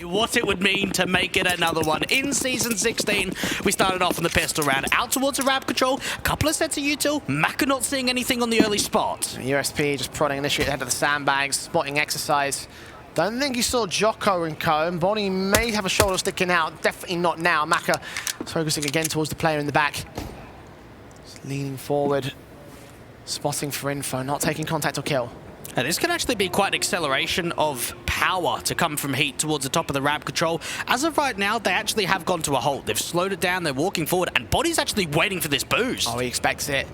what it would mean to make it another one. In Season 16, we started off on the pistol round, out towards the ramp control, a couple of sets of util, Maka not seeing anything on the early spot. USP just prodding initially ahead of the sandbags, spotting exercise. Don't think he saw Jocko and co. Bodyy may have a shoulder sticking out, definitely not now. Maka is focusing again towards the player in the back. Just leaning forward, spotting for info, not taking contact or kill. And this can actually be quite an acceleration of power to come from HEET towards the top of the ramp control. As of right now, they actually have gone to a halt. They've slowed it down, they're walking forward, and Bodyy's actually waiting for this boost. Oh, he expects it.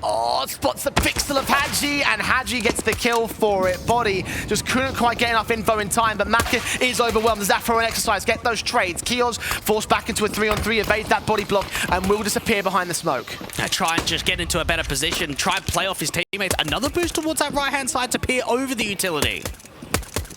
Oh, spots the pixel of Hadji, and Hadji gets the kill for it. Bodyy just couldn't quite get enough info in time, but Maka is overwhelmed. There's afro and exercise, get those trades. Kyojin forced back into a 3-on-3, evades that body block, and will disappear behind the smoke. Try and just get into a better position, try and play off his teammates. Another boost towards that right-hand side to peer over the utility.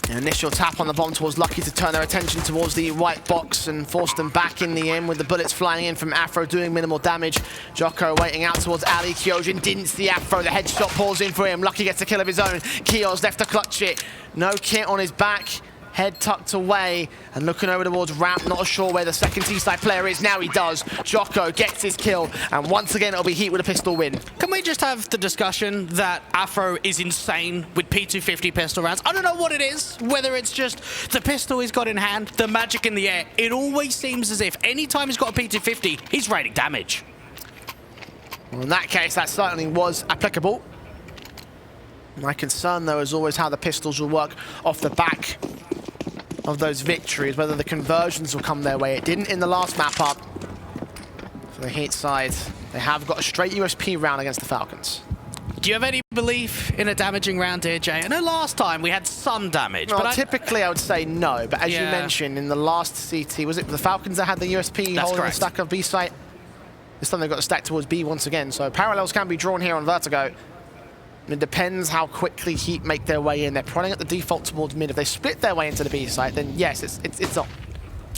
An initial tap on the bomb towards Lucky to turn their attention towards the white box and force them back in the end with the bullets flying in from Afro doing minimal damage. Jocko waiting out towards Ali. Kyojin didn't see Afro. The headshot pulls in for him. Lucky gets a kill of his own. Kyojin's left to clutch it. No kit on his back. Head tucked away and looking over towards ramp, not sure where the second T-side player is. Now he does. Jocko gets his kill, and once again it'll be HEET with a pistol win. Can we just have the discussion that Afro is insane with P250 pistol rounds? I don't know what it is, whether it's just the pistol he's got in hand, the magic in the air. It always seems as if anytime he's got a P250, he's raining damage. Well, in that case, that certainly was applicable. My concern, though, is always how the pistols will work off the back of those victories, whether the conversions will come their way. It didn't in the last map up. For the HEET side, they have got a straight USP round against the Falcons. Do you have any belief in a damaging round here, Jay? I know last time we had some damage. Well, but typically I would say no, but as you mentioned, in the last CT, was it the Falcons that had the USP holding the stack of B site? This time they've got the stack towards B once again, so parallels can be drawn here on Vertigo. It depends how quickly HEET make their way in. They're prodding at the default towards mid. If they split their way into the B site, then yes, it's on.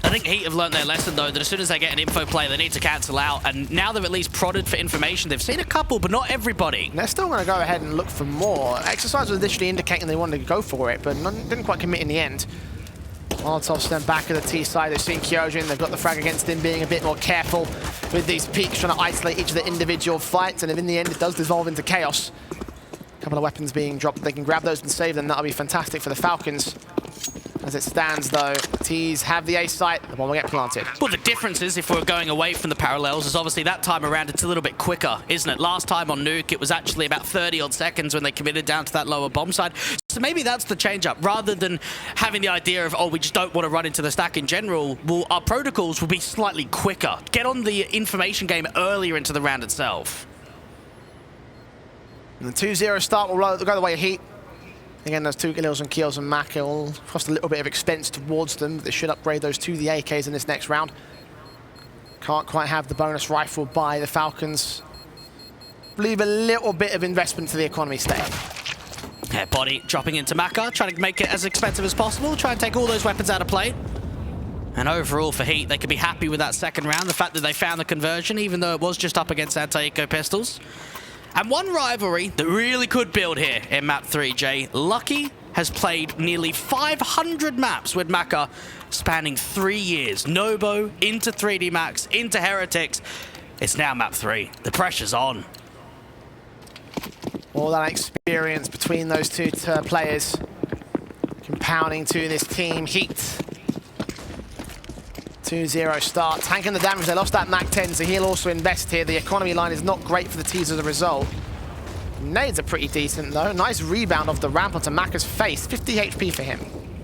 I think HEET have learned their lesson, though, that as soon as they get an info play, they need to cancel out. And now they've at least prodded for information. They've seen a couple, but not everybody. They're still going to go ahead and look for more. Exercise was initially indicating they wanted to go for it, but didn't quite commit in the end. Molotov's then back at the T side. They've seen Kyojin. They've got the frag against him, being a bit more careful with these peaks, trying to isolate each of the individual fights. And if in the end it does dissolve into chaos, a couple of weapons being dropped, they can grab those and save them. That'll be fantastic for the Falcons. As it stands, though, T's have the A site. The bomb will get planted. Well, the difference is, if we're going away from the parallels, is obviously that time around it's a little bit quicker, isn't it? Last time on Nuke, it was actually about 30-odd seconds when they committed down to that lower bomb side. So maybe that's the change-up. Rather than having the idea of, oh, we just don't want to run into the stack in general, well, our protocols will be slightly quicker. Get on the information game earlier into the round itself. And the 2-0 start will go the way of HEET. Again, those 2 kills on Kyojin and Maka will cost a little bit of expense towards them. They should upgrade those to the AKs in this next round. Can't quite have the bonus rifle by the Falcons. Leave a little bit of investment to the economy stay. Yeah, Bodyy dropping into Maka, trying to make it as expensive as possible, try and take all those weapons out of play. And overall for HEET, they could be happy with that second round. The fact that they found the conversion, even though it was just up against anti-eco pistols. And one rivalry that really could build here in map 3, Jay. Lucky has played nearly 500 maps with Maka, spanning 3 years. Nobo, into 3D Max, into Heretics. It's now map 3. The pressure's on. All that experience between those two players compounding to this team. HEET. 2-0 start, tanking the damage. They lost that Mac 10, so he'll also invest here. The economy line is not great for the T's as a result. Nades are pretty decent, though. Nice rebound off the ramp onto Maka's face. 50 HP for him.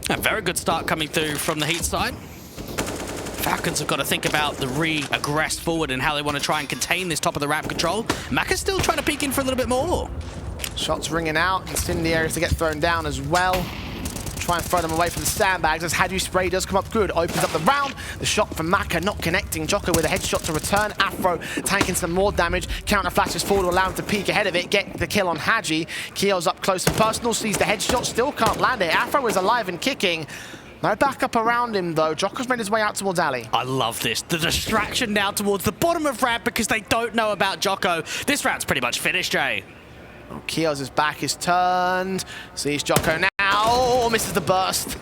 A very good start coming through from the HEET side. Falcons have got to think about the re-aggress forward and how they want to try and contain this top of the ramp control. Maka's still trying to peek in for a little bit more. Shots ringing out. Incendiaries to get thrown down as well. Try and throw them away from the sandbags as Hadji spray does come up good. Opens up the round. The shot from Maka not connecting. Jocko with a headshot to return. Afro tanking some more damage. Counter flashes forward to allow him to peek ahead of it. Get the kill on Hadji. Kyojin's up close and personal. Sees the headshot. Still can't land it. Afro is alive and kicking. No backup around him, though. Jocko's made his way out towards Ali. I love this. The distraction now towards the bottom of ramp because they don't know about Jocko. This round's pretty much finished, Jay. Oh, Kyojin's back is turned. Sees Jocko now. Oh, misses the burst.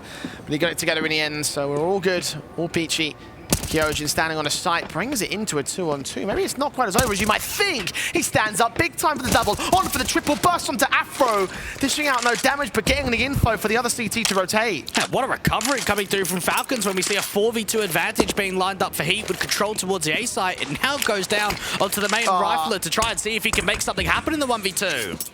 But he got it together in the end, so we're all good, all peachy. Kyojin standing on a site, brings it into a 2-on-2. Maybe it's not quite as over as you might think. He stands up, big time for the double, on for the triple, burst onto Afro, dishing out no damage, but getting the info for the other CT to rotate. Yeah, what a recovery coming through from Falcons when we see a 4v2 advantage being lined up for HEET with control towards the A site. It now goes down onto the main rifler to try and see if he can make something happen in the 1v2.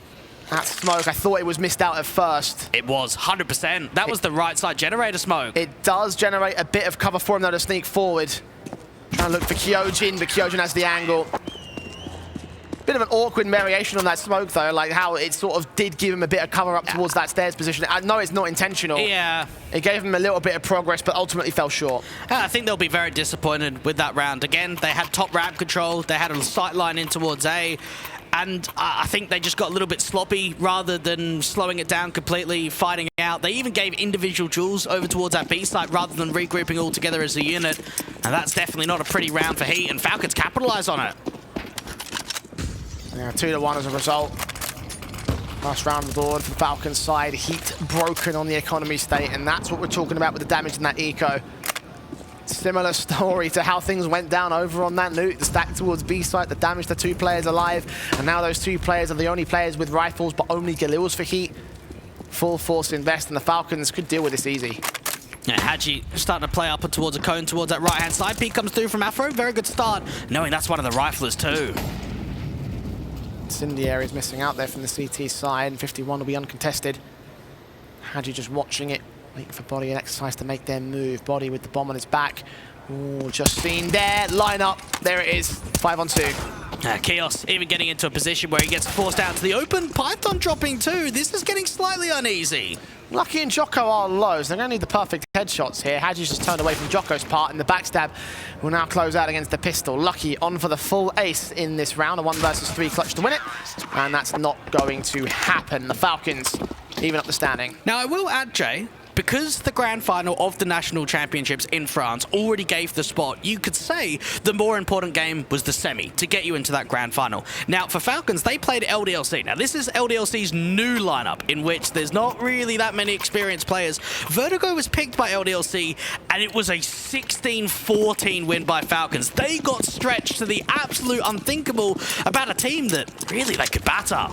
That smoke, I thought it was missed out at first. It was, 100%. That was the right side generator smoke. It does generate a bit of cover for him though to sneak forward. Trying to look for Kyojin, but Kyojin has the angle. Bit of an awkward variation on that smoke though, like how it sort of did give him a bit of cover up towards that stairs position. I know it's not intentional. Yeah. It gave him a little bit of progress, but ultimately fell short. I think they'll be very disappointed with that round. Again, they had top ramp control, they had a sight line in towards A, and I think they just got a little bit sloppy rather than slowing it down completely, fighting out. They even gave individual duels over towards that B site rather than regrouping all together as a unit. And that's definitely not a pretty round for HEET, and Falcons capitalize on it. Yeah, 2-1 as a result. Last round of the board for Falcons side. HEET broken on the economy state, and that's what we're talking about with the damage in that eco. Similar story to how things went down over on that loot. The stack towards B site, the damage to 2 players alive, and now those 2 players are the only players with rifles, but only Galils for HEET. Full force invest, and the Falcons could deal with this easy. Yeah, Haji starting to play up towards a cone towards that right-hand side. Peek comes through from Afro. Very good start, knowing that's one of the riflers too. Incendiary is missing out there from the CT side, and 51 will be uncontested. Haji just watching it. Waiting for bodyy and exercise to make their move. Bodyy with the bomb on his back. Ooh, just seen there. Line up. There it is. 5-on-2. Chaos even getting into a position where he gets forced out to the open. Python dropping too. This is getting slightly uneasy. Lucky and Jocko are low, so they're going to need the perfect headshots here. Haji's just turned away from Jocko's part, and the backstab will now close out against the pistol. Lucky on for the full ace in this round. A 1 versus 3 clutch to win it. And that's not going to happen. The Falcons even up the standing. Now, I will add, Jay, because the grand final of the national championships in France already gave the spot, you could say the more important game was the semi to get you into that grand final. Now, for Falcons, they played LDLC. Now, this is LDLC's new lineup, in which there's not really that many experienced players. Vertigo was picked by LDLC, and it was a 16-14 win by Falcons. They got stretched to the absolute unthinkable about a team that really they could batter.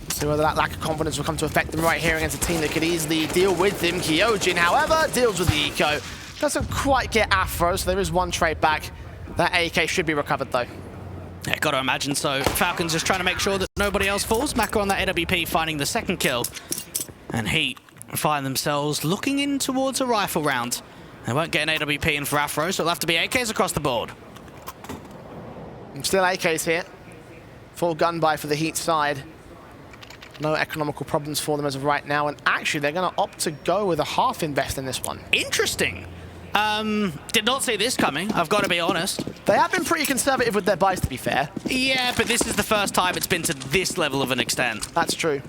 So whether that lack of confidence will come to affect them right here against a team that could easily deal with them. Kyojin, however, deals with the eco. Doesn't quite get Afro, so there is 1 trade back. That AK should be recovered, though. Yeah, got to imagine so. Falcons just trying to make sure that nobody else falls. Maka on that AWP finding the 2nd kill. And HEET find themselves looking in towards a rifle round. They won't get an AWP in for Afro, so it'll have to be AKs across the board. Still AKs here. Full gun buy for the HEET side. No economical problems for them as of right now, and actually they're going to opt to go with a half invest in this one. Interesting. Did not see this coming, I've got to be honest. They have been pretty conservative with their buys, to be fair. Yeah, but this is the first time it's been to this level of an extent. That's true.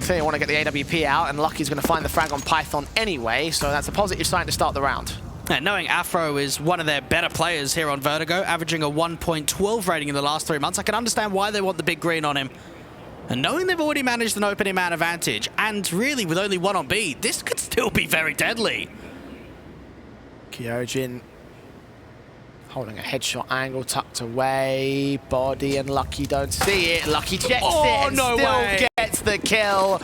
Clearly want to get the AWP out, and Lucky's going to find the frag on Python anyway, so that's a positive sign to start the round. And knowing Afro is one of their better players here on Vertigo, averaging a 1.12 rating in the last 3 months, I can understand why they want the big green on him. And knowing they've already managed an opening man advantage, and really with only 1 on B, this could still be very deadly. Kyojin holding a headshot angle, tucked away. Bodyy and Lucky don't see it. Lucky checks it and no still way. Gets the kill.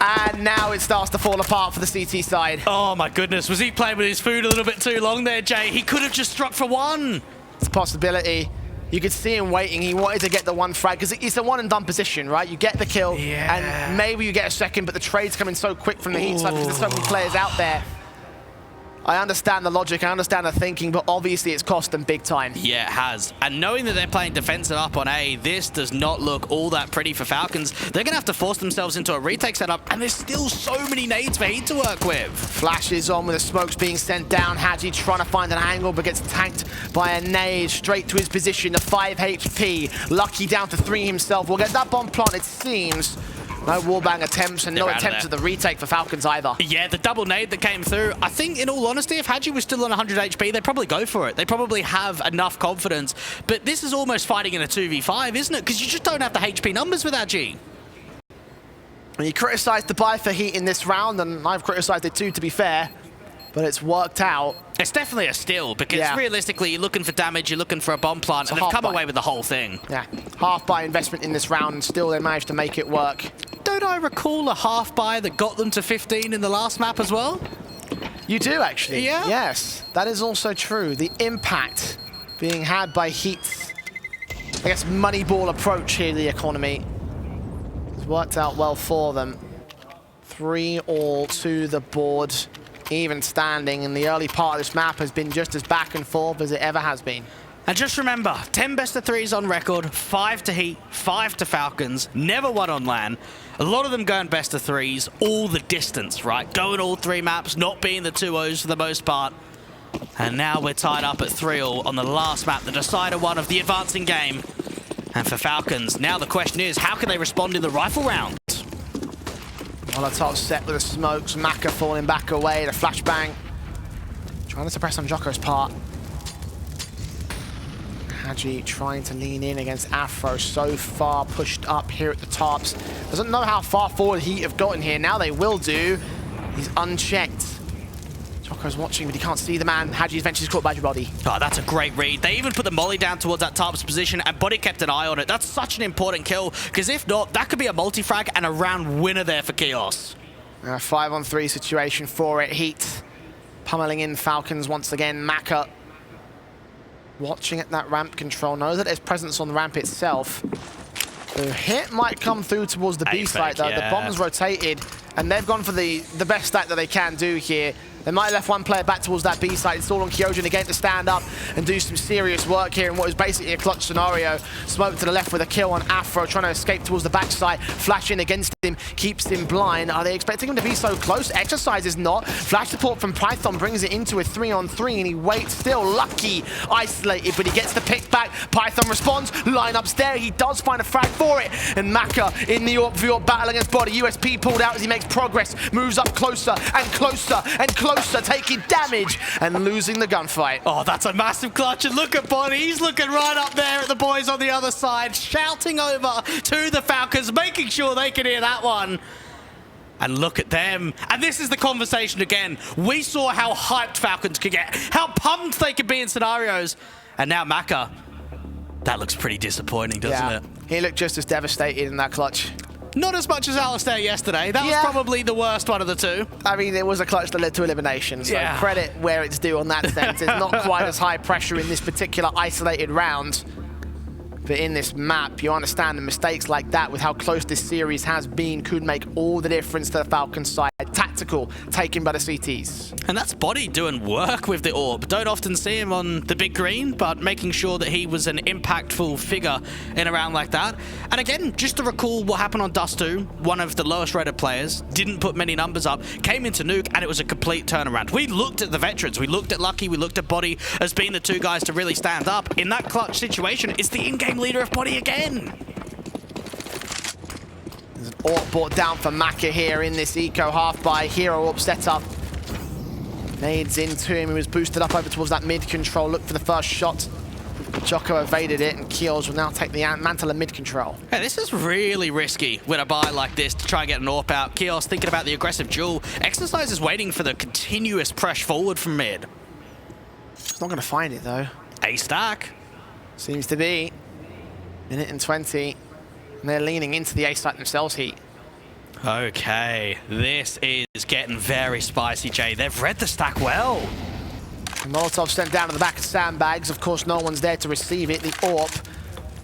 And now it starts to fall apart for the CT side. Oh my goodness, was he playing with his food a little bit too long there, Jay? He could have just struck for 1. It's a possibility. You could see him waiting. He wanted to get the 1 frag because it's a 1 and done position, right? You get the kill, and maybe you get a 2nd, but the trade's coming so quick from the HEET side because there's so many players out there. I understand the logic, I understand the thinking, but obviously it's cost them big time. Yeah, it has. And knowing that they're playing defensive up on A, this does not look all that pretty for Falcons. They're going to have to force themselves into a retake setup, and there's still so many nades for HEET to work with. Flashes on with the smokes being sent down. Haji trying to find an angle, but gets tanked by a nade straight to his position. The 5 HP. Lucky down to 3 himself. We'll get that bomb plant, it seems. No wallbang attempts and no attempts at the retake for Falcons either. Yeah, the double nade that came through. I think, in all honesty, if Hadji was still on 100 HP, they'd probably go for it. They probably have enough confidence. But this is almost fighting in a 2v5, isn't it? Because you just don't have the HP numbers with Hadji. You criticised the buy for Heat in this round, and I've criticised it too, to be fair. But it's worked out. It's definitely a steal, because realistically, you're looking for damage, you're looking for a bomb plant, and they've come away with the whole thing. Yeah, half buy investment in this round, and still they managed to make it work. Don't I recall a half buy that got them to 15 in the last map as well? You do, actually. Yeah? Yes, that is also true. The impact being had by Heat's, I guess, Moneyball approach here to the economy has worked out well for them. 3-all to the board. Even standing, and the early part of this map has been just as back and forth as it ever has been. And just remember, 10 best of 3s on record, 5 to Heat, 5 to Falcons, never won on LAN. A lot of them going best of 3s, all the distance, right? Going all 3 maps, not being the 2-0s for the most part. And now we're tied up at 3-all on the last map, the decider one of the advancing game. And for Falcons, now the question is, how can they respond in the rifle round? Molotov set with the smokes, Maka falling back away, the flashbang. Trying to suppress on Joko's part. Hadji trying to lean in against Afro, so far pushed up here at the tops. Doesn't know how far forward Heat have gotten here. Now they will do. He's unchecked. Joko's watching, but he can't see the man. Hadji's eventually caught by bodyy. Oh, that's a great read. They even put the molly down towards that tops position, and bodyy kept an eye on it. That's such an important kill, because if not, that could be a multi-frag and a round winner there for Chaos. A 5-on-3 situation for it. Heat pummeling in Falcons once again. Maka watching at that ramp control. Knows that there's presence on the ramp itself. The hit might come through towards the B site, though. Yeah. The bomb's rotated, and they've gone for the best stack that they can do here. They might have left one player back towards that B site. It's all on Kyojin again to stand up and do some serious work here in what is basically a clutch scenario. Smoke to the left with a kill on Afro, trying to escape towards the backside. Flash in against him, keeps him blind. Are they expecting him to be so close? Exercise is not. Flash support from Python brings it into a 3-on-3, and he waits still. Lucky, isolated, but he gets the pick back. Python responds, line up there. He does find a frag for it. And Maka in the AWP battle against bodyy. USP pulled out as he makes progress. Moves up closer and closer and closer, taking damage and losing the gunfight. Oh, that's a massive clutch, and look at bodyy. He's looking right up there at the boys on the other side, shouting over to the Falcons, making sure they can hear that one. And look at them. And this is the conversation again. We saw how hyped Falcons could get, how pumped they could be in scenarios. And now Maka. That looks pretty disappointing, doesn't it? He looked just as devastated in that clutch. Not as much as Alistair yesterday. That was probably the worst one of the two. I mean, it was a clutch that led to elimination, so credit where it's due on that sense. It's not quite as high pressure in this particular isolated round. But in this map, you understand the mistakes like that with how close this series has been could make all the difference to the Falcons side. Tactical, taken by the CTs. And that's bodyy doing work with the AWP. Don't often see him on the big green, but making sure that he was an impactful figure in a round like that. And again, just to recall what happened on Dust 2, one of the lowest rated players, didn't put many numbers up, came into Nuke, and it was a complete turnaround. We looked at the veterans, we looked at Lucky, we looked at bodyy as being the two guys to really stand up. In that clutch situation, it's the in-game leader of bodyy again. There's an AWP brought down for Maka here in this eco half by hero AWP setup. Nades into him, he was boosted up over towards that mid control, looked for the first shot. Joko evaded it, and Kios will now take the mantle of mid control. Yeah, this is really risky with a buy like this to try and get an AWP out. Kios thinking about the aggressive duel. Exercise is waiting for the continuous press forward from mid. He's not going to find it though. A stack. Seems to be. Minute and 20. And they're leaning into the A site themselves, Heat. Okay, this is getting very spicy, Jay. They've read the stack well. Molotov sent down to the back of sandbags. Of course, no one's there to receive it. The AWP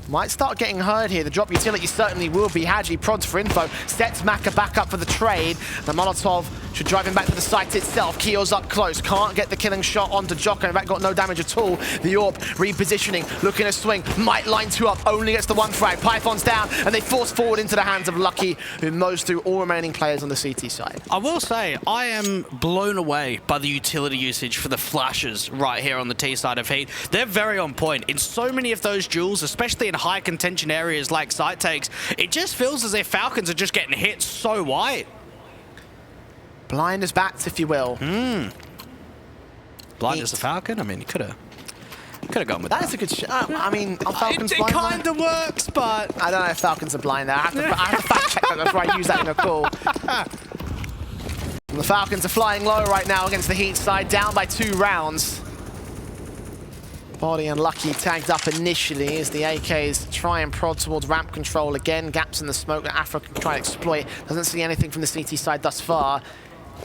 might start getting heard here. The drop utility certainly will be. Hadji prods for info, sets Maka back up for the trade. The Molotov should drive him back to the site itself. Keo's up close, can't get the killing shot onto Jocko. In fact, got no damage at all. The AWP repositioning, looking to swing, might line 2 up, only gets the 1 frag. Python's down, and they force forward into the hands of Lucky, who mows through all remaining players on the CT side. I will say, I am blown away by the utility usage for the flashes right here on the T side of HEET. They're very on point. In so many of those duels, especially in high contention areas like site takes, it just feels as if Falcons are just getting hit so wide. Blind as bats, if you will. Blind as a Falcon? I mean, you could have gone with that. That is a good shot. I mean, are Falcons it blind? It kind of works, but... I don't know if Falcons are blind there. I have to fact check that before I use that in a call. And the Falcons are flying low right now against the HEET side, down by 2 rounds. bodyy and Lucky tagged up initially as the AKs try and prod towards ramp control again. Gaps in the smoke that Afro can try and exploit. Doesn't see anything from the CT side thus far.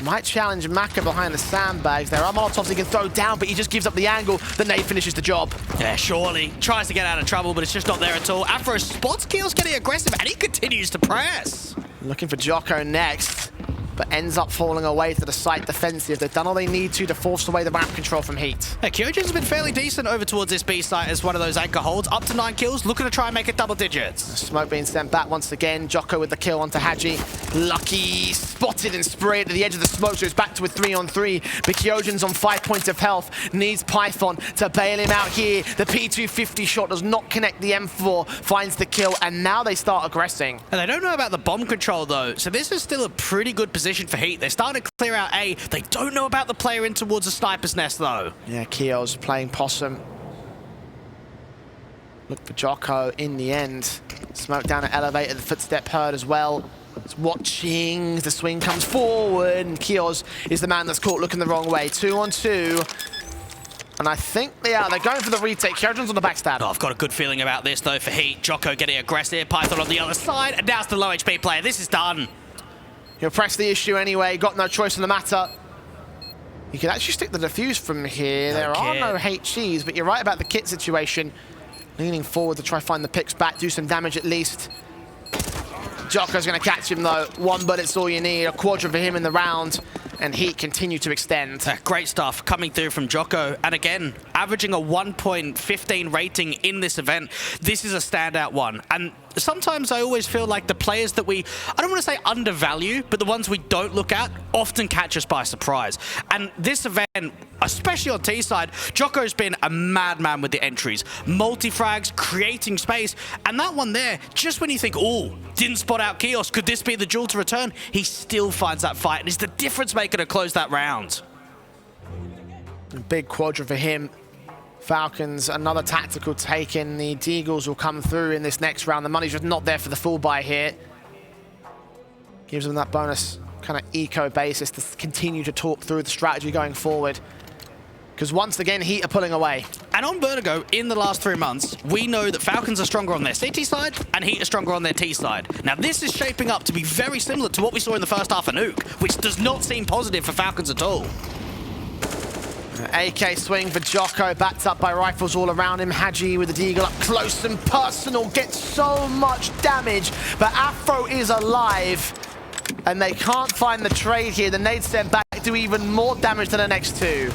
Might challenge Maka behind the sandbags. There are Molotovs he can throw down, but he just gives up the angle. The nade finishes the job. Yeah, surely. Tries to get out of trouble, but it's just not there at all. Afro spots Keel's getting aggressive, and he continues to press. Looking for Jocko next, but ends up falling away to the site defensive. They've done all they need to force away the ramp control from HEET. Yeah, Kyojin's been fairly decent over towards this B site as one of those anchor holds. Up to 9 kills, looking to try and make it double digits. Smoke being sent back once again. Jocko with the kill onto Haji. Lucky spotted and sprayed to the edge of the smoke, so it's back to a 3-on-3. But Kyojin's on 5 points of health. Needs Python to bail him out here. The P250 shot does not connect the M4. Finds the kill, and now they start aggressing. And they don't know about the bomb control, though. So this is still a pretty good position for HEET. They're starting to clear out A. They don't know about the player in towards a sniper's nest, though. Yeah, Keo's playing possum. Look for Jocko in the end. Smoke down at elevator, the footstep heard as well. It's watching, the swing comes forward, and Keo's is the man that's caught looking the wrong way. 2-on-2. And I think they're going for the retake. Kyojin's on the backstab. Oh, I've got a good feeling about this, though, for HEET. Jocko getting aggressive, Python on the other side, and now it's the low HP player. This is done. He'll press the issue anyway, got no choice in the matter. You can actually stick the defuse from here. There are no HEs, but you're right about the kit situation. Leaning forward to try find the picks back, do some damage at least. Jocko's going to catch him, though. 1 bullet's all you need, a quadra for him in the round, and HEET continue to extend. Great stuff coming through from Jocko. And again, averaging a 1.15 rating in this event. This is a standout one. And sometimes I always feel like the players that we, I don't want to say undervalue, but the ones we don't look at often catch us by surprise. And this event, especially on T side, Jocko's been a madman with the entries. Multi-frags, creating space. And that one there, just when you think, oh, didn't spot out Kios, could this be the duel to return? He still finds that fight and is the difference maker to close that round. A big quadra for him. Falcons, another tactical take in. The Deagles will come through in this next round. The money's just not there for the full buy here. Gives them that bonus kind of eco basis to continue to talk through the strategy going forward. Because once again, HEET are pulling away. And on Vertigo, in the last 3 months, we know that Falcons are stronger on their CT side and HEET are stronger on their T side. Now, this is shaping up to be very similar to what we saw in the first half of Nuke, which does not seem positive for Falcons at all. AK swing for Jocko, backed up by rifles all around him. Haji with the deagle up close and personal, gets so much damage, but Afro is alive, and they can't find the trade here. The nade sent back do even more damage than the next 2.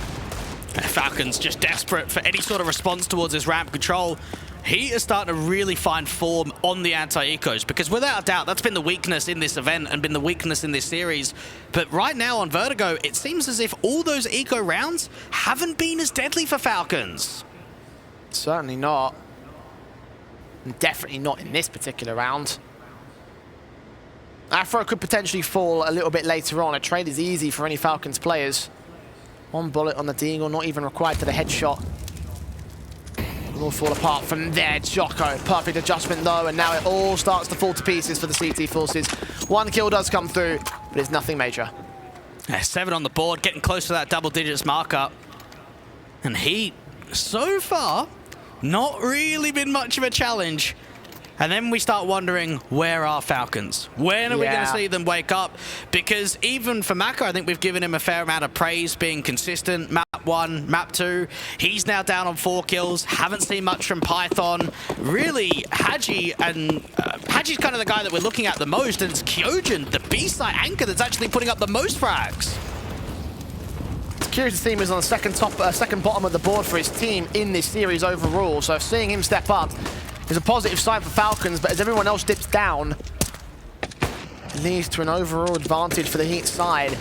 Falcons just desperate for any sort of response towards this ramp control. He is starting to really find form on the anti-ecos, because without a doubt, that's been the weakness in this event and been the weakness in this series. But right now on Vertigo, it seems as if all those eco rounds haven't been as deadly for Falcons. Certainly not. And definitely not in this particular round. Afro could potentially fall a little bit later on. A trade is easy for any Falcons players. 1 bullet on the deagle, not even required to the headshot. It will fall apart from there. Jocko, perfect adjustment though, and now it all starts to fall to pieces for the CT forces. 1 kill does come through, but it's nothing major. 7 on the board, getting close to that double digits markup. And HEET, so far, not really been much of a challenge. And then we start wondering, where are Falcons? When are we going to see them wake up? Because even for Maka, I think we've given him a fair amount of praise being consistent. Map 1, map 2, he's now down on 4 kills. Haven't seen much from Python. Really, Haji, and Haji's kind of the guy that we're looking at the most, and it's Kyojin, the B-side anchor, that's actually putting up the most frags. It's curious to see him is on the second bottom of the board for his team in this series overall. So seeing him step up is a positive sign for Falcons, but as everyone else dips down, it leads to an overall advantage for the Heat side.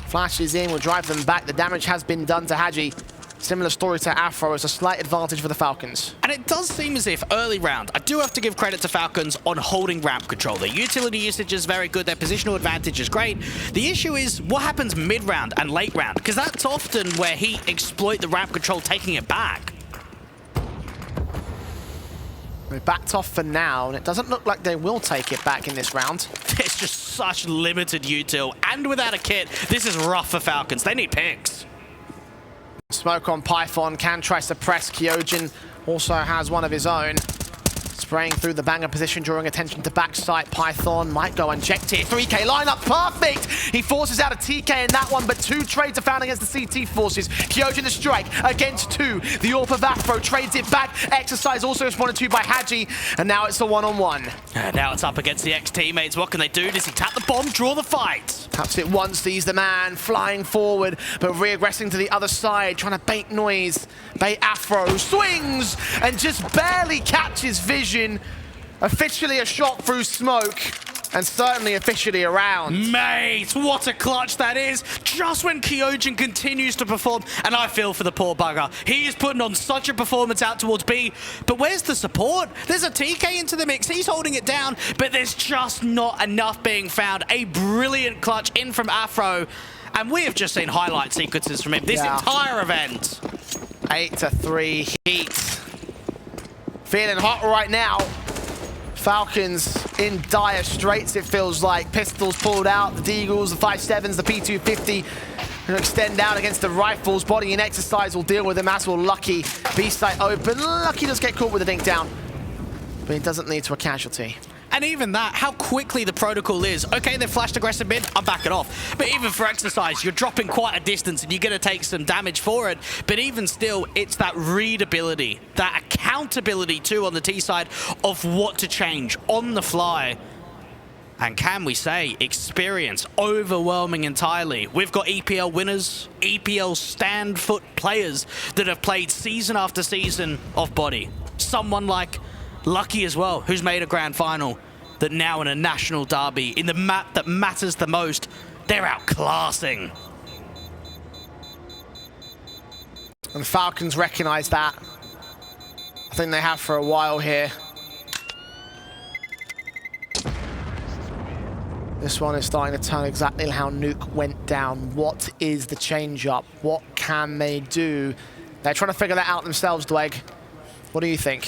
Flashes in, will drive them back. The damage has been done to Haji. Similar story to Afro, it's a slight advantage for the Falcons. And it does seem as if early round, I do have to give credit to Falcons on holding ramp control. Their utility usage is very good, their positional advantage is great. The issue is what happens mid-round and late round, because that's often where Heat exploit the ramp control, taking it back. They backed off for now, and it doesn't look like they will take it back in this round. There's just such limited util, and without a kit, this is rough for Falcons. They need picks. Smoke on Python, can try suppress. Kyojin also has one of his own. Spraying through the banger position, drawing attention to backside. Python might go unchecked here. 3K lineup, perfect! He forces out a TK in that one, but 2 trades are found against the CT forces. Kyojin the strike against 2. The AWP of Afro trades it back. Exercise also responded to by Haji, and now it's a one-on-one. Now it's up against the ex-teammates. What can they do? Does he tap the bomb, draw the fight? Taps it once, sees the man flying forward, but regressing to the other side, trying to bait noise. Bait Afro, swings, and just barely catches vision. Officially a shot through smoke, and certainly officially a round. Mate, what a clutch that is. Just when Kyojin continues to perform, and I feel for the poor bugger. He is putting on such a performance out towards B, but where's the support? There's a TK into the mix. He's holding it down, but there's just not enough being found. A brilliant clutch in from Afro, and we have just seen highlight sequences from him this entire event. 8-3 Heat. Feeling hot right now. Falcons in dire straits, it feels like. Pistols pulled out, the Deagles, the 5.7s, the P250. Gonna extend out against the rifles. Body and Exercise will deal with them, as will Lucky. B-site open. Lucky does get caught with a dink down, but it doesn't lead to a casualty. And even that, how quickly the protocol is. Okay, they flashed aggressive mid, I'm backing off. But even for Exercise, you're dropping quite a distance and you're going to take some damage for it. But even still, it's that readability, that accountability too on the T side of what to change on the fly. And can we say experience overwhelming entirely? We've got EPL winners, EPL stand-foot players that have played season after season of Body. Someone like Lucky as well, who's made a grand final, that now in a national derby, in the map that matters the most, they're outclassing. And the Falcons recognize that. I think they have for a while here. This one is starting to turn exactly how Nuke went down. What is the change-up? What can they do? They're trying to figure that out themselves, Dweg. What do you think?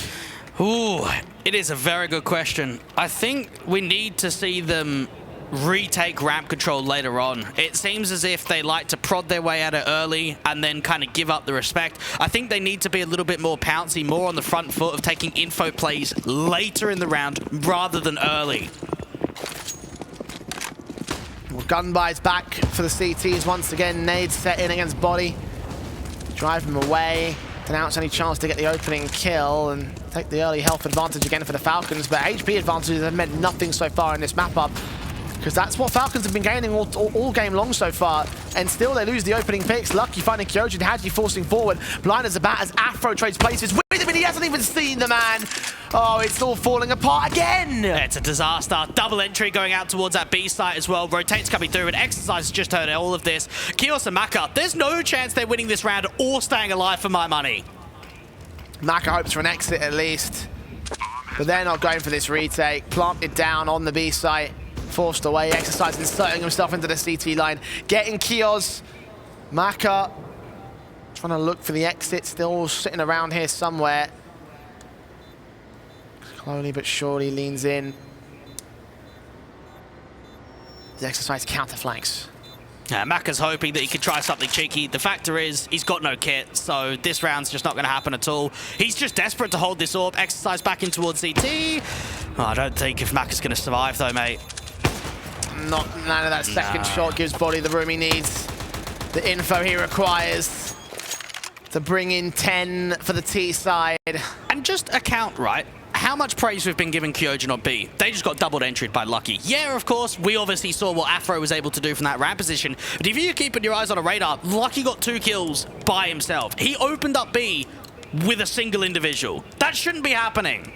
Ooh, it is a very good question. I think we need to see them retake ramp control later on. It seems as if they like to prod their way at it early and then kind of give up the respect. I think they need to be a little bit more pouncy, more on the front foot of taking info plays later in the round rather than early. Well, gun buys back for the CTs once again. Nades set in against Body. Drive them away. Denounce any chance to get the opening kill and take the early health advantage again for the Falcons, but HP advantages have meant nothing so far in this map-up, because that's what Falcons have been gaining all game long so far, and still they lose the opening picks. Lucky finding Kyojin, Haji forcing forward, blind as a bat as Afro trades places with him, and he hasn't even seen the man. Oh, it's all falling apart again. It's a disaster. Double entry going out towards that B site as well. Rotates coming through, and Exercise has just heard all of this. Kios and Maka, there's no chance they're winning this round or staying alive for my money. Maka hopes for an exit at least, but they're not going for this retake. Planted down on the B site, forced away. Exercise inserting himself into the CT line, getting Kios. Maka trying to look for the exit, still sitting around here somewhere. Slowly but surely leans in. The Exercise counterflanks. Maka's hoping that he can try something cheeky. The factor is, he's got no kit, so this round's just not going to happen at all. He's just desperate to hold this AWP. Exercise back in towards CT. Oh, I don't think if Maka's going to survive, though, mate. None of that second shot gives bodyy the room he needs. The info he requires to bring in 10 for the T side. And just account, right, how much praise we've been giving Kyojin on B. They just got doubled entryed by Lucky. Yeah, of course, we obviously saw what Afro was able to do from that ramp position. But if you're keeping your eyes on a radar, Lucky got 2 kills by himself. He opened up B with a single individual. That shouldn't be happening.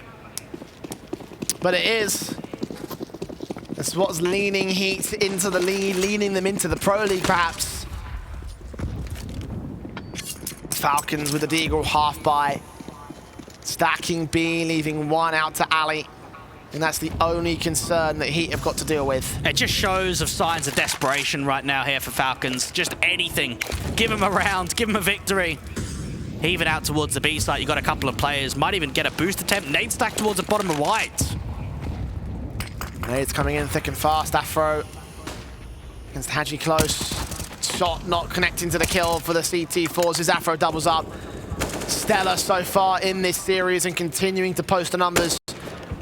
But it is. That's what's leaning HEET into the lead, leaning them into the Pro League, perhaps. Falcons with the Deagle half buy. Stacking B, leaving 1 out to Ali. And that's the only concern that HEET have got to deal with. It just shows of signs of desperation right now here for Falcons. Just anything. Give them a round, give them a victory. Even out towards the B site, you got a couple of players. Might even get a boost attempt. Nade stack towards the bottom of white. Nade's coming in thick and fast. Afro against Haji close. Shot not connecting to the kill for the CT forces. Afro doubles up. Stellar so far in this series and continuing to post the numbers.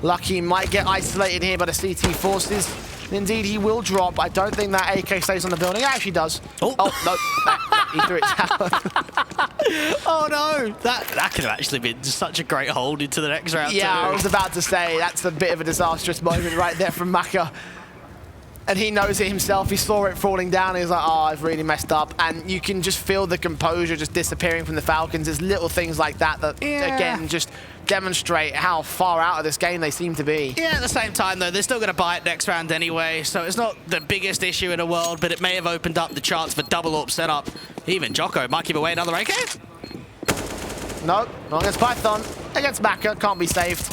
Lucky might get isolated here by the CT forces. Indeed, he will drop. I don't think that AK stays on the building. It actually does. Oh no. He threw it down. Oh no. That could have actually been such a great hold into the next round. Yeah, too. I was about to say, that's a bit of a disastrous moment right there from Maka. And he knows it himself. He saw it falling down. He was like, oh, I've really messed up. And you can just feel the composure just disappearing from the Falcons. There's little things like that that, again, just demonstrate how far out of this game they seem to be. Yeah, at the same time, though, they're still going to buy it next round anyway. So it's not the biggest issue in the world, but it may have opened up the chance for double AWP setup. Even Jocko might give away another AK. No, not against Python. Against Maka, can't be saved.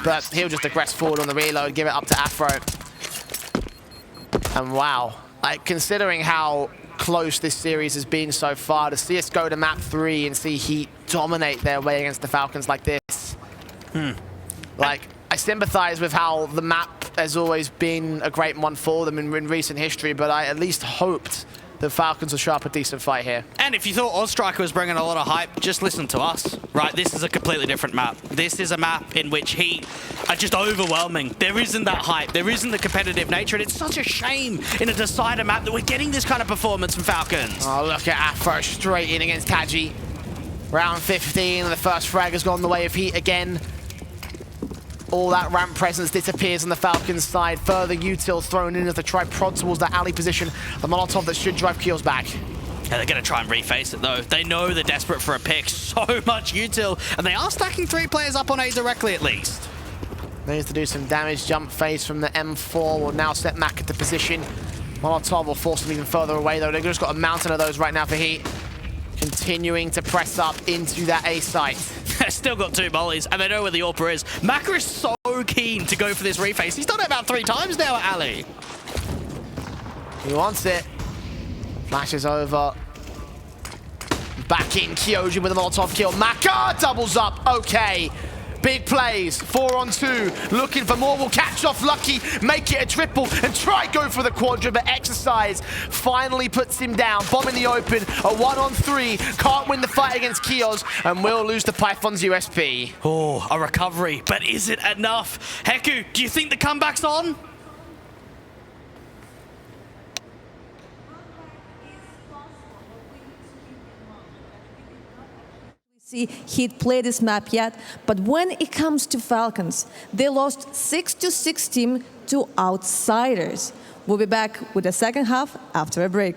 But he'll just aggress forward on the reload, give it up to Afro. And wow, like considering how close this series has been so far, to see us go to map 3 and see HEET dominate their way against the Falcons like this. Like, I sympathize with how the map has always been a great one for them in recent history, but I at least hoped the Falcons will show up a decent fight here. And if you thought Ozstriker was bringing a lot of hype, just listen to us, right? This is a completely different map. This is a map in which HEET are just overwhelming. There isn't that hype. There isn't the competitive nature. And it's such a shame in a decider map that we're getting this kind of performance from Falcons. Oh, look at Afro straight in against Haji. Round 15, and the first frag has gone the way of HEET again. All that ramp presence disappears on the Falcons side. Further util thrown in as they try prod towards that alley position. The Molotov that should drive kills back. Yeah, they're going to try and reface it, though. They know they're desperate for a pick. So much util. And they are stacking 3 players up on A directly, at least. Needs to do some damage. Jump phase from the M4 will now set Maka into position. Molotov will force them even further away, though. They've just got a mountain of those right now for HEET. Continuing to press up into that A site. Still got 2 mollies, and they know where the AWP is. Maka is so keen to go for this reface. He's done it about 3 times now at Ali. He wants it. Flashes over. Back in, Kyojin with a Molotov kill. Maka doubles up. Okay. Big plays, 4 on 2, looking for more, will catch off Lucky, make it a triple, and try go for the quadra, but Exercise finally puts him down. Bomb in the open, a 1 on 3, can't win the fight against Kios, and will lose to Python's USP. Oh, a recovery, but is it enough? Heku, do you think the comeback's on? See HEET play this map yet, but when it comes to Falcons, they lost 6-6 team to outsiders. We'll be back with the second half after a break.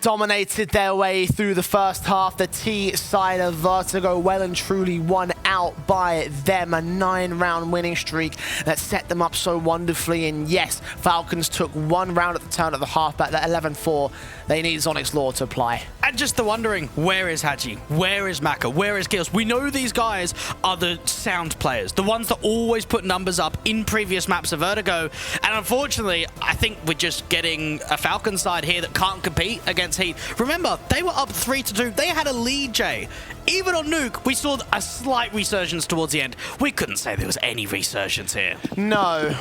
dominated their way through the first half. The T side of Vertigo well and truly won out by them. A 9-round winning streak that set them up so wonderfully. And yes, Falcons took 1 round at the turn of the half, but at 11-4, they need Zonic's Law to apply. And just the wondering, where is Haji? Where is Maka? Where is Kills? We know these guys are the sound players, the ones that always put numbers up in previous maps of Vertigo. And unfortunately, I think we're just getting a Falcon side here that can't compete against HEET. Remember, they were up 3-2. They had a lead, Jay. Even on Nuke, we saw a slight resurgence towards the end. We couldn't say there was any resurgence here. No.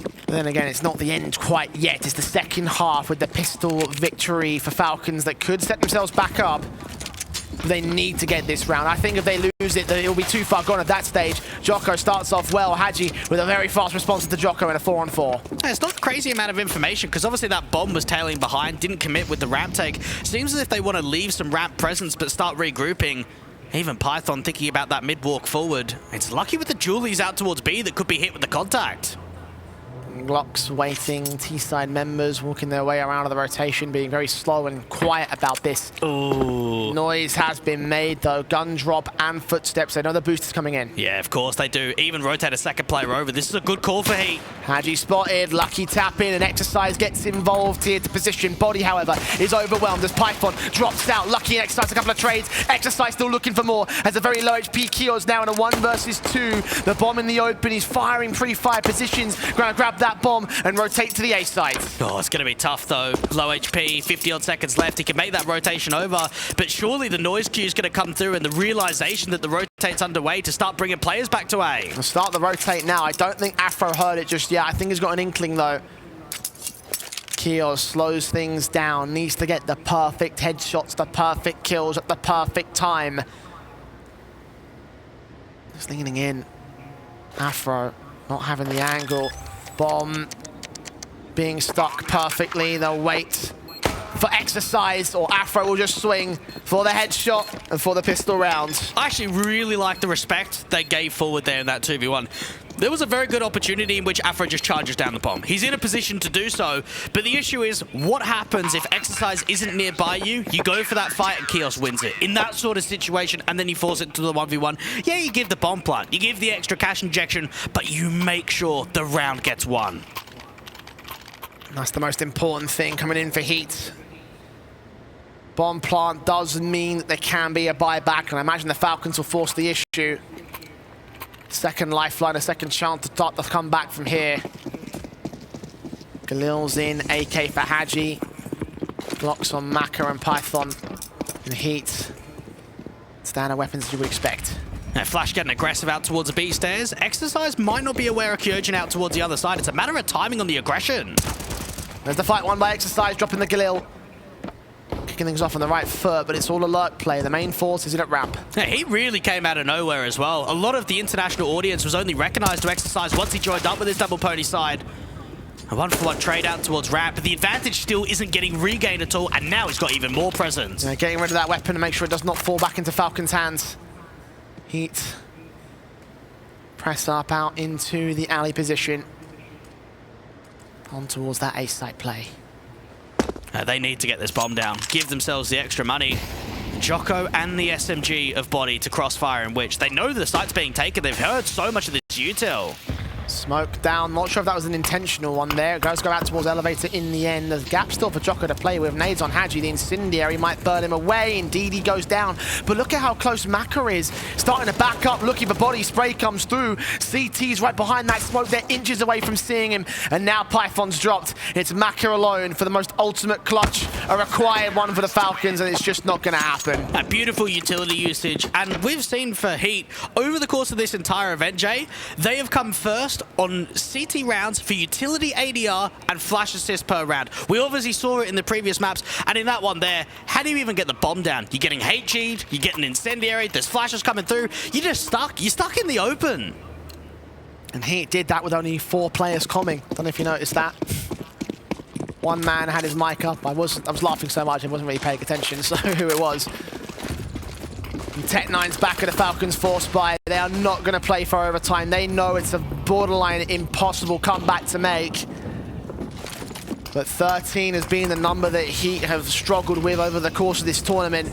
But then again, it's not the end quite yet. It's the second half with the pistol victory for Falcons that could set themselves back up. They need to get this round. I think if they lose it, it'll be too far gone at that stage. Jocko starts off well. Haji with a very fast response to Jocko in a 4-on-4. It's not a crazy amount of information because obviously that bomb was tailing behind, didn't commit with the ramp take. Seems as if they want to leave some ramp presence but start regrouping. Even Python thinking about that mid-walk forward. It's lucky with the Julies out towards B that could be hit with the contact. Glocks waiting, T-side members walking their way around the rotation, being very slow and quiet about this. Ooh. Noise has been made though, gun drop and footsteps. Another boost is coming in. Yeah, of course they do. Even rotate a second player over. This is a good call for HEET. Haji spotted, lucky tap in, and Exercise gets involved here to position. Bodyy, however, is overwhelmed as Python drops out. Lucky and Exercise a couple of trades. Exercise still looking for more. Has a very low HP. Kyojin now in a 1 versus 2. The bomb in the open. He's firing pretty fire positions. Gonna grab that bomb and rotate to the A side. Oh, it's going to be tough though. Low HP, 50-odd seconds left. He can make that rotation over, but surely the noise queue is going to come through and the realization that the rotate's underway to start bringing players back to A. We'll start the rotate now. I don't think Afro heard it just yet. I think he's got an inkling though. Kyojin slows things down, needs to get the perfect headshots, the perfect kills at the perfect time. Just leaning in. Afro not having the angle. Bomb being stuck perfectly. They'll wait for Exercise, or Afro will just swing for the headshot and for the pistol round. I actually really like the respect they gave forward there in that 2v1. There was a very good opportunity in which Afro just charges down the bomb. He's in a position to do so, but the issue is, what happens if Exercise isn't nearby you? You go for that fight and Kyojin wins it. In that sort of situation, and then you force it to the 1v1, yeah, you give the bomb plant, you give the extra cash injection, but you make sure the round gets won. That's the most important thing coming in for HEET. Bomb plant does mean that there can be a buyback, and I imagine the Falcons will force the issue. Second lifeline, a second chance to start the comeback from here. Galil's in, AK for Haji. Blocks on Maka and Python. And HEET. Standard weapons as you would expect. Now, Flash getting aggressive out towards the B stairs. Exercise might not be aware of Kyojin out towards the other side. It's a matter of timing on the aggression. There's the fight won by Exercise, dropping the Galil. Kicking things off on the right foot, but it's all alert play. The main force is in at ramp. Yeah, he really came out of nowhere as well. A lot of the international audience was only recognized to Exercise once he joined up with his double pony side. A 1-for-1 trade out towards ramp, but the advantage still isn't getting regained at all, and now he's got even more presence. Yeah, getting rid of that weapon to make sure it does not fall back into Falcon's hands. HEET. Press up out into the alley position. On towards that ace site play. They need to get this bomb down, give themselves the extra money. Jocko and the SMG of Bodyy to crossfire, in which they know that the site's being taken. They've heard so much of this util. Smoke down, not sure if that was an intentional one there. It does go out towards elevator in the end. There's a gap still for Jocko to play with. Nades on Haji, the incendiary might burn him away. Indeed, he goes down. But look at how close Maka is. Starting to back up, looking for Bodyy. Spray comes through. CT's right behind that smoke. They're inches away from seeing him. And now Python's dropped. It's Maka alone for the most ultimate clutch. A required one for the Falcons, and it's just not going to happen. A beautiful utility usage. And we've seen for HEET, over the course of this entire event, Jay, they have come first on CT rounds for utility ADR and flash assist per round. We obviously saw it in the previous maps, and in that one there, how do you even get the bomb down? You're getting HE'd, you're getting incendiary, there's flashes coming through, you're just stuck. You're stuck in the open. And HEET did that with only 4 players coming. Don't know if you noticed that. One man had his mic up. I was laughing so much I wasn't really paying attention, so who it was. Tech9's back at the Falcons force buy. They are not going to play for overtime. They know it's a borderline impossible comeback to make. But 13 has been the number that Heat have struggled with over the course of this tournament.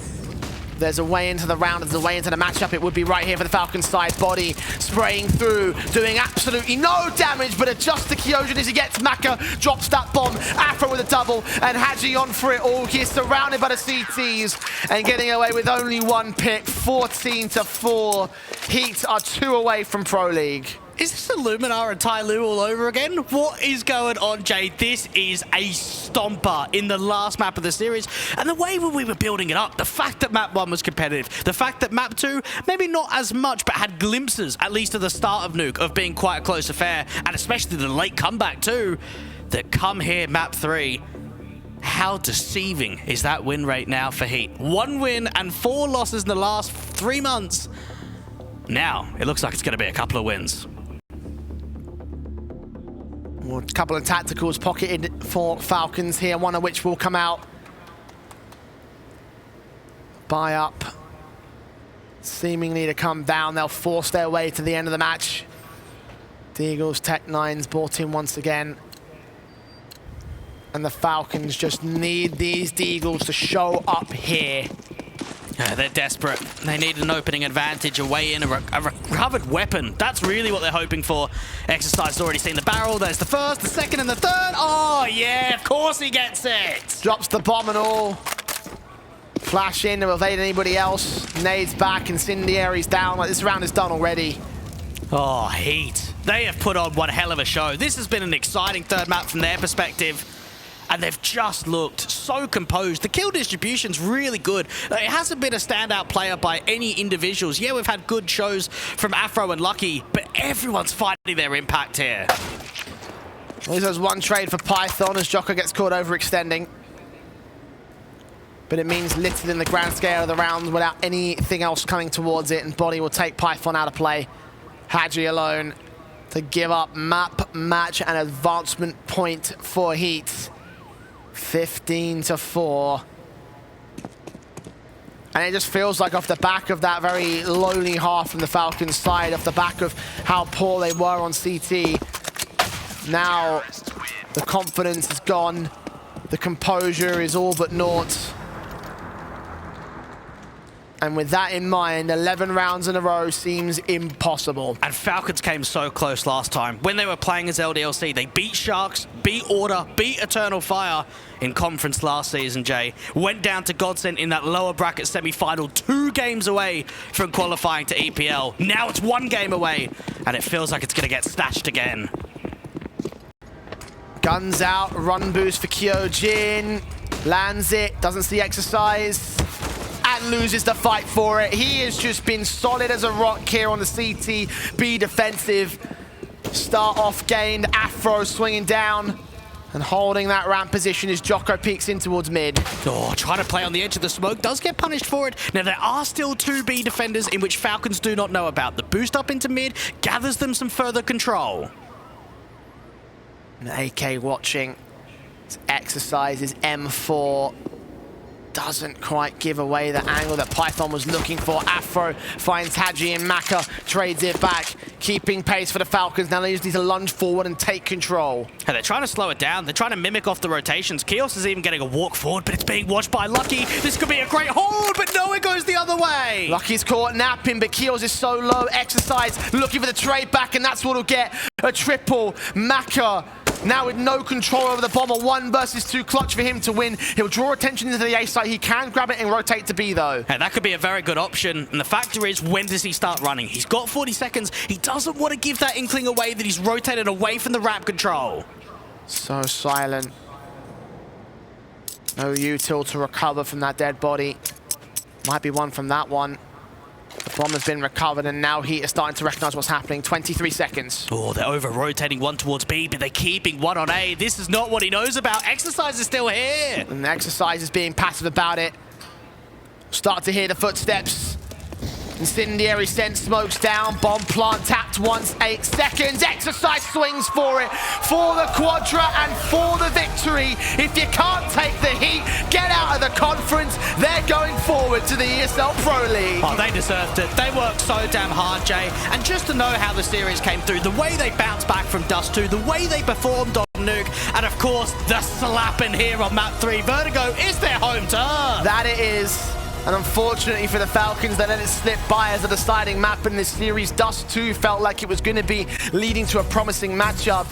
There's a way into the round, there's a way into the matchup. It would be right here for the Falcons side. Bodyy spraying through, doing absolutely no damage, but adjusts to Kyojin as he gets Maka, drops that bomb. Afro with a double, and Kyojin for it all. He's surrounded by the CTs and getting away with only one pick, 14-4. Heat are 2 away from Pro League. Is this Illuminar and Tyloo all over again? What is going on, Jay? This is a stomper in the last map of the series. And the way we were building it up, the fact that map 1 was competitive, the fact that map 2, maybe not as much, but had glimpses, at least at the start of Nuke, of being quite a close affair, and especially the late comeback too, that come here, map 3. How deceiving is that win rate now for Heat? 1 win and 4 losses in the last 3 months. Now, it looks like it's going to be a couple of wins. A couple of tacticals pocketed for Falcons here, one of which will come out. Buy up, seemingly to come down. They'll force their way to the end of the match. Deagle's Tech-9's brought in once again. And the Falcons just need these Deagles to show up here. Yeah, they're desperate. They need an opening advantage, a way in, a recovered weapon. That's really what they're hoping for. Exercise has already seen the barrel. There's the first, the second, and the third. Oh, yeah, of course he gets it. Drops the bomb and all. Flash in to evade anybody else. Nades back, incendiary's down. Like, this round is done already. Oh, Heat. They have put on one hell of a show. This has been an exciting third map from their perspective. And they've just looked so composed. The kill distribution's really good. It hasn't been a standout player by any individuals. Yeah, we've had good shows from Afro and Lucky, but everyone's fighting their impact here. Well, there's one trade for Python as Jocko gets caught overextending. But it means little in the grand scale of the round without anything else coming towards it, and Bodyy will take Python out of play. Hadji alone to give up map, match, and advancement point for Heat. 15-4. And it just feels like off the back of that very lowly half from the Falcons side, off the back of how poor they were on CT, now the confidence is gone, the composure is all but naught. And with that in mind, 11 rounds in a row seems impossible. And Falcons came so close last time. When they were playing as LDLC, they beat Sharks, beat Order, beat Eternal Fire in conference last season, Jay. Went down to Godsend in that lower bracket semi-final, 2 games away from qualifying to EPL. Now it's 1 game away, and it feels like it's going to get snatched again. Guns out, run boost for Kyojin. Lands it, doesn't see exercise. And loses the fight for it. He has just been solid as a rock here on the CT. Be defensive. Start off gained. Afro swinging down and holding that ramp position as Jocko peeks in towards mid. Oh, trying to play on the edge of the smoke. Does get punished for it. Now, there are still 2 B defenders in which Falcons do not know about. The boost up into mid gathers them some further control. And AK watching. Exercise is M4. Doesn't quite give away the angle that Python was looking for. Afro finds Hadji and Maka, trades it back, keeping pace for the Falcons. Now they just need to lunge forward and take control. And they're trying to slow it down. They're trying to mimic off the rotations. Kios is even getting a walk forward, but it's being watched by Lucky. This could be a great hold, but no, it goes the other way. Lucky's caught napping, but Kios is so low. Exercise looking for the trade back, and that's what'll get a triple. Maka now with no control over the bomber. 1 versus 2 clutch for him to win. He'll draw attention into the A site. He can grab it and rotate to B though. And that could be a very good option. And the factor is, when does he start running? He's got 40 seconds. He doesn't want to give that inkling away that he's rotated away from the ramp control. So silent. No util to recover from that dead body. Might be one from that one. The bomb has been recovered, and now Heat is starting to recognize what's happening. 23 seconds. Oh, they're over-rotating 1 towards B, but they're keeping 1 on A. This is not what he knows about. Exercise is still here. And Exercise is being passive about it. Start to hear the footsteps. Incendiary sent smokes down. Bomb plant tapped once, 8 seconds. Exercise swings for it, for the quadra and for the victory. If you can't take the heat, get out of the a conference, they're going forward to the ESL Pro League. Oh, they deserved it. They worked so damn hard, Jay. And just to know how the series came through, the way they bounced back from Dust 2, the way they performed on Nuke, and of course, the slap in here on map 3. Vertigo is their home turf. That it is. And unfortunately for the Falcons, they let it slip by as a deciding map in this series. Dust 2 felt like it was going to be leading to a promising matchup.